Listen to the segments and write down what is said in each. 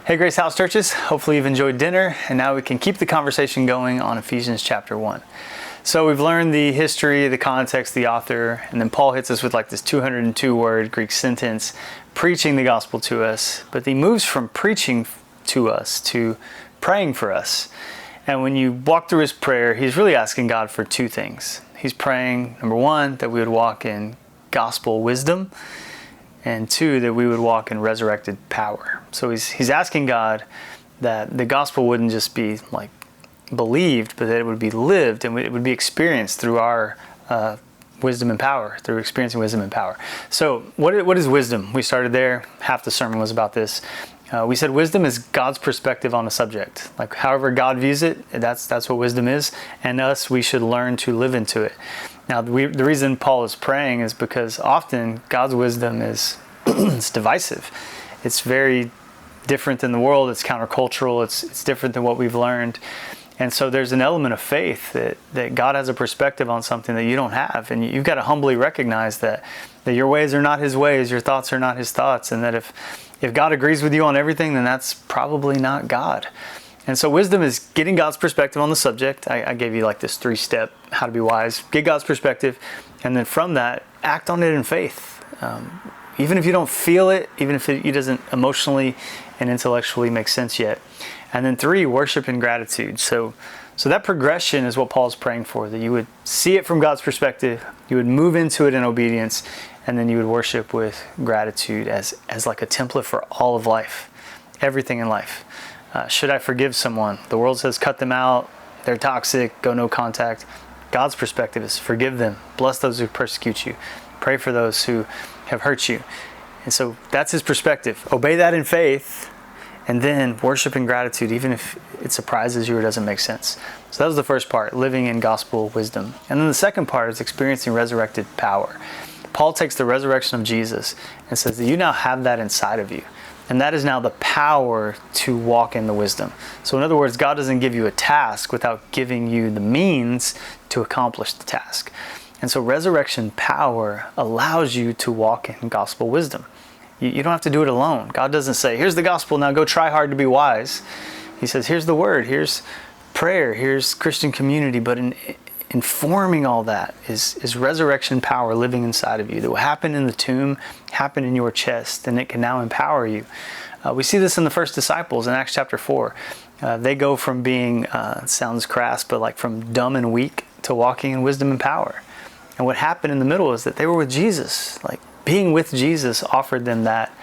Hey Grace House Churches, hopefully you've enjoyed dinner and now we can keep the conversation going on Ephesians chapter 1. So we've learned the history, the context, the author, and then Paul hits us with like this 202 word Greek sentence preaching the gospel to us, but he moves from preaching to us to praying for us. And when you walk through his prayer, he's really asking God for two things. He's praying, number one, that we would walk in gospel wisdom, and two, that we would walk in resurrected power. So he's asking God that the gospel wouldn't just be like believed, but that it would be lived and it would be experienced through our wisdom and power, through experiencing wisdom and power. So what is wisdom? We started there. Half the sermon was about this. We said wisdom is God's perspective on a subject. Like however God views it, that's what wisdom is. And we should learn to live into it. Now, the reason Paul is praying is because often God's wisdom is it's divisive. It's very different than the world. It's countercultural. It's different than what we've learned. And so there's an element of faith that God has a perspective on something that you don't have. And you've got to humbly recognize that your ways are not his ways, your thoughts are not his thoughts. And that if God agrees with you on everything, then that's probably not God. And so wisdom is getting God's perspective on the subject. I gave you like this 3-step how to be wise. Get God's perspective, and then from that, act on it in faith. Even if you don't feel it, even if it doesn't emotionally and intellectually make sense yet. And then 3, worship and gratitude. So that progression is what Paul's praying for, that you would see it from God's perspective, you would move into it in obedience, and then you would worship with gratitude as like a template for all of life, everything in life. Should I forgive someone? The world says cut them out, they're toxic, go no contact. God's perspective is forgive them, bless those who persecute you, pray for those who have hurt you. And so that's his perspective. Obey that in faith, and then worship in gratitude, even if it surprises you or doesn't make sense. So that was the first part, living in gospel wisdom. And then the second part is experiencing resurrected power. Paul takes the resurrection of Jesus and says that you now have that inside of you. And that is now the power to walk in the wisdom. So in other words, God doesn't give you a task without giving you the means to accomplish the task. And so resurrection power allows you to walk in gospel wisdom. You don't have to do it alone. God doesn't say, here's the gospel, now go try hard to be wise. He says, here's the word, here's prayer, here's Christian community. But in informing all that is resurrection power living inside of you that will happen in the tomb, happen in your chest, and it can now empower you. We see this in the first disciples in Acts chapter 4. They go from being, sounds crass, but like from dumb and weak to walking in wisdom and power. And what happened in the middle is that they were with Jesus. Like being with Jesus offered them that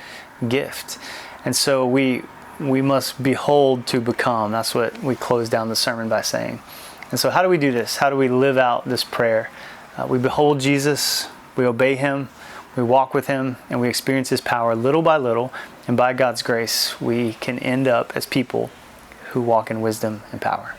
gift. And so we must behold to become. That's what we close down the sermon by saying. And so how do we do this? How do we live out this prayer? We behold Jesus, we obey him, we walk with him, and we experience his power little by little. And by God's grace, we can end up as people who walk in wisdom and power.